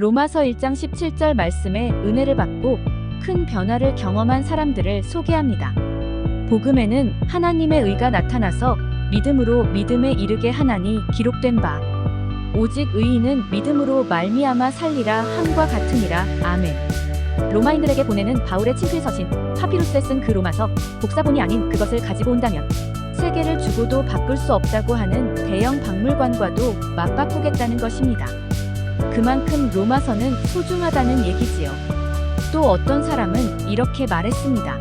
로마서 1장 17절 말씀에 은혜를 받고 큰 변화를 경험한 사람들을 소개합니다. 복음에는 하나님의 의가 나타나서 믿음으로 믿음에 이르게 하나니 기록된 바 오직 의인은 믿음으로 말미암아 살리라 함과 같으니라. 아멘. 로마인들에게 보내는 바울의 친필 서신 파피루스에 쓴 그 로마서, 복사본이 아닌 그것을 가지고 온다면 세계를 주고도 바꿀 수 없다고 하는 대형 박물관과도 맞바꾸겠다는 것입니다. 그만큼 로마서는 소중하다는 얘기지요. 또 어떤 사람은 이렇게 말했습니다.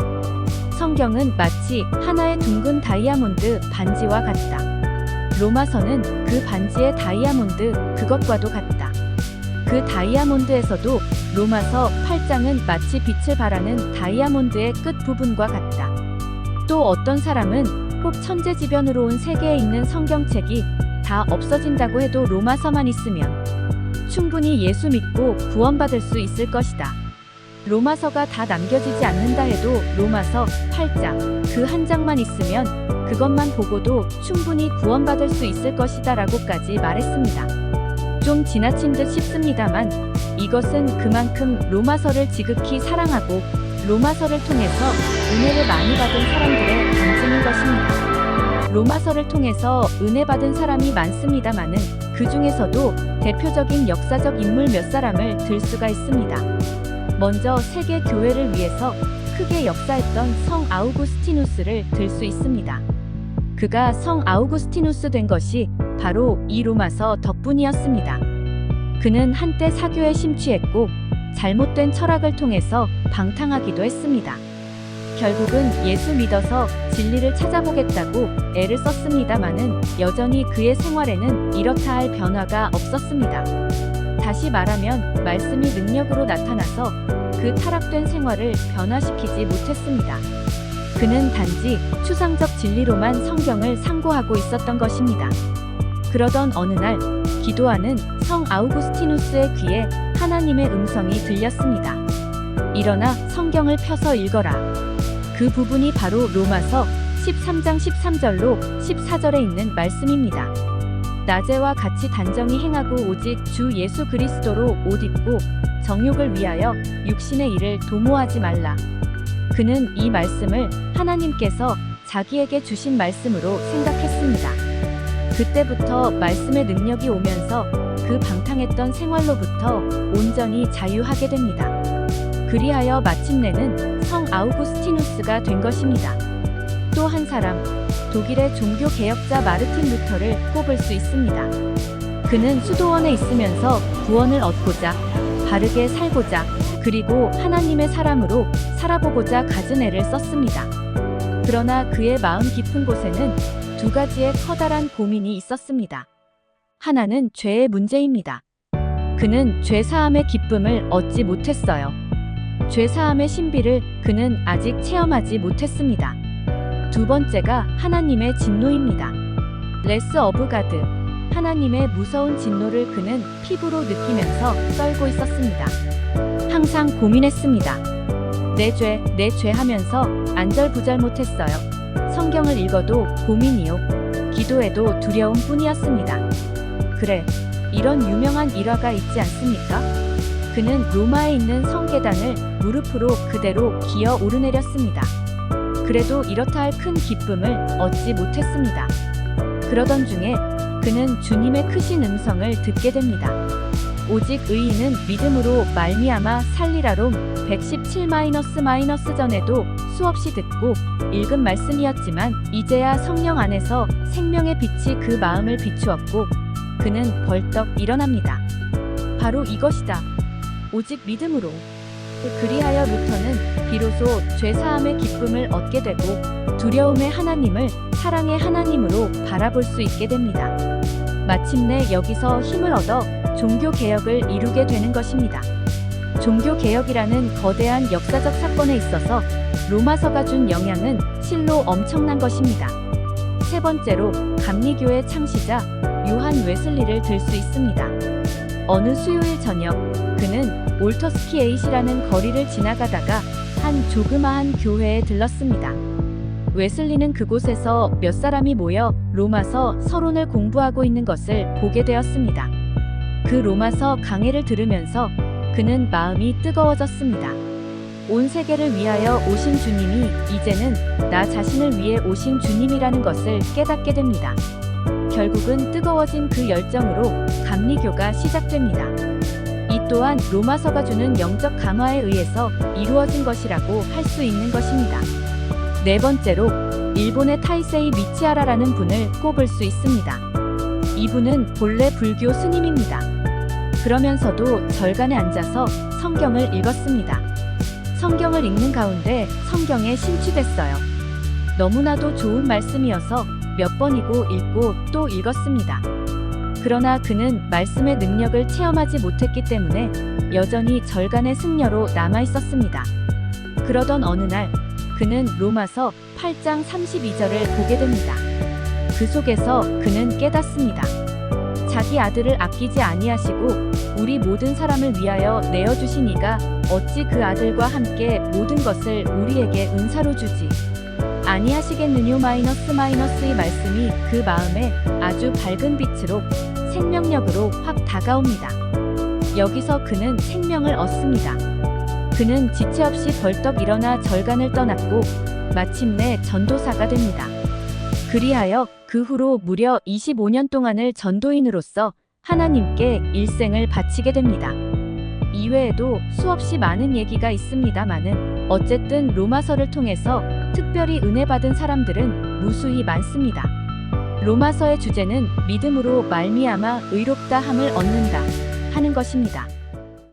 성경은 마치 하나의 둥근 다이아몬드 반지와 같다. 로마서는 그 반지의 다이아몬드 그것과도 같다. 그 다이아몬드에서도 로마서 8장은 마치 빛을 발하는 다이아몬드의 끝부분과 같다. 또 어떤 사람은 혹 천재지변으로 온 세계에 있는 성경책이 다 없어진다고 해도 로마서만 있으면 충분히 예수 믿고 구원받을 수 있을 것이다. 로마서가 다 남겨지지 않는다 해도 로마서 8장 그 한 장만 있으면 그것만 보고도 충분히 구원받을 수 있을 것이다 라고까지 말했습니다. 좀 지나친 듯 싶습니다만 이것은 그만큼 로마서를 지극히 사랑하고 로마서를 통해서 은혜를 많이 받은 사람들의 간증인 것입니다. 로마서를 통해서 은혜 받은 사람이 많습니다마는 그 중에서도 대표적인 역사적 인물 몇 사람을 들 수가 있습니다. 먼저 세계 교회를 위해서 크게 역사했던 성 아우구스티누스를 들 수 있습니다. 그가 성 아우구스티누스 된 것이 바로 이 로마서 덕분이었습니다. 그는 한때 사교에 심취했고 잘못된 철학을 통해서 방탕하기도 했습니다. 결국은 예수 믿어서 진리를 찾아보겠다고 애를 썼습니다마는 여전히 그의 생활에는 이렇다 할 변화가 없었습니다. 다시 말하면 말씀이 능력으로 나타나서 그 타락된 생활을 변화시키지 못했습니다. 그는 단지 추상적 진리로만 성경을 상고하고 있었던 것입니다. 그러던 어느 날 기도하는 성 아우구스티누스의 귀에 하나님의 음성이 들렸습니다. 일어나 성경을 펴서 읽어라. 그 부분이 바로 로마서 13장 13절로 14절에 있는 말씀입니다. 낮에와 같이 단정히 행하고 오직 주 예수 그리스도로 옷 입고 정욕을 위하여 육신의 일을 도모하지 말라. 그는 이 말씀을 하나님께서 자기에게 주신 말씀으로 생각했습니다. 그때부터 말씀의 능력이 오면서 그 방탕했던 생활로부터 온전히 자유하게 됩니다. 그리하여 마침내는 성 아우구스티누스가 된 것입니다. 또 한 사람, 독일의 종교 개혁자 마르틴 루터를 꼽을 수 있습니다. 그는 수도원에 있으면서 구원을 얻고자, 바르게 살고자, 그리고 하나님의 사람으로 살아보고자 갖은 애를 썼습니다. 그러나 그의 마음 깊은 곳에는 두 가지의 커다란 고민이 있었습니다. 하나는 죄의 문제입니다. 그는 죄 사함의 기쁨을 얻지 못했어요. 죄 사함의 신비를 그는 아직 체험하지 못했습니다. 두 번째가 하나님의 진노입니다. 레스 오브 가드, 하나님의 무서운 진노를 그는 피부로 느끼면서 떨고 있었습니다. 항상 고민했습니다. 내 죄 하면서 안절부절 못했어요. 성경을 읽어도 고민이요. 기도해도 두려움 뿐이었습니다. 그래, 이런 유명한 일화가 있지 않습니까? 그는 로마에 있는 성계단을 무릎으로 그대로 기어 오르내렸습니다. 그래도 이렇다 할 큰 기쁨을 얻지 못했습니다. 그러던 중에 그는 주님의 크신 음성을 듣게 됩니다. 오직 의인은 믿음으로 말미암아 살리라. 롬 117- 전에도 수없이 듣고 읽은 말씀이었지만 이제야 성령 안에서 생명의 빛이 그 마음을 비추었고 그는 벌떡 일어납니다. 바로 이것이다. 오직 믿음으로. 그리하여 루터는 비로소 죄사함의 기쁨을 얻게 되고 두려움의 하나님을 사랑의 하나님으로 바라볼 수 있게 됩니다. 마침내 여기서 힘을 얻어 종교개혁을 이루게 되는 것입니다. 종교개혁이라는 거대한 역사적 사건에 있어서 로마서가 준 영향은 실로 엄청난 것입니다. 세 번째로 감리교의 창시자 요한 웨슬리를 들 수 있습니다. 어느 수요일 저녁 그는 올터스키 에잇이라는 거리를 지나가다가 한 조그마한 교회에 들렀습니다. 웨슬리는 그곳에서 몇 사람이 모여 로마서 서론을 공부하고 있는 것을 보게 되었습니다. 그 로마서 강해를 들으면서 그는 마음이 뜨거워졌습니다. 온 세계를 위하여 오신 주님이 이제는 나 자신을 위해 오신 주님이라는 것을 깨닫게 됩니다. 결국은 뜨거워진 그 열정으로 감리교가 시작됩니다. 이 또한 로마서가 주는 영적 강화에 의해서 이루어진 것이라고 할 수 있는 것입니다. 네 번째로 일본의 타이세이 미치하라라는 분을 꼽을 수 있습니다. 이분은 본래 불교 스님입니다. 그러면서도 절간에 앉아서 성경을 읽었습니다. 성경을 읽는 가운데 성경에 심취됐어요. 너무나도 좋은 말씀이어서 몇 번이고 읽고 또 읽었습니다. 그러나 그는 말씀의 능력을 체험하지 못했기 때문에 여전히 절간의 승려로 남아 있었습니다. 그러던 어느 날 그는 로마서 8장 32절을 보게 됩니다. 그 속에서 그는 깨닫습니다. 자기 아들을 아끼지 아니하시고 우리 모든 사람을 위하여 내어주시니가 어찌 그 아들과 함께 모든 것을 우리에게 은사로 주지 아니하시겠느뇨 이 말씀이 그 마음에 아주 밝은 빛으로 생명력으로 확 다가옵니다. 여기서 그는 생명을 얻습니다. 그는 지체 없이 벌떡 일어나 절간을 떠났고 마침내 전도사가 됩니다. 그리하여 그 후로 무려 25년 동안을 전도인으로서 하나님께 일생을 바치게 됩니다. 이외에도 수없이 많은 얘기가 있습니다마는 어쨌든 로마서를 통해서 특별히 은혜 받은 사람들은 무수히 많습니다. 로마서의 주제는 믿음으로 말미암아 의롭다 함을 얻는다 하는 것입니다.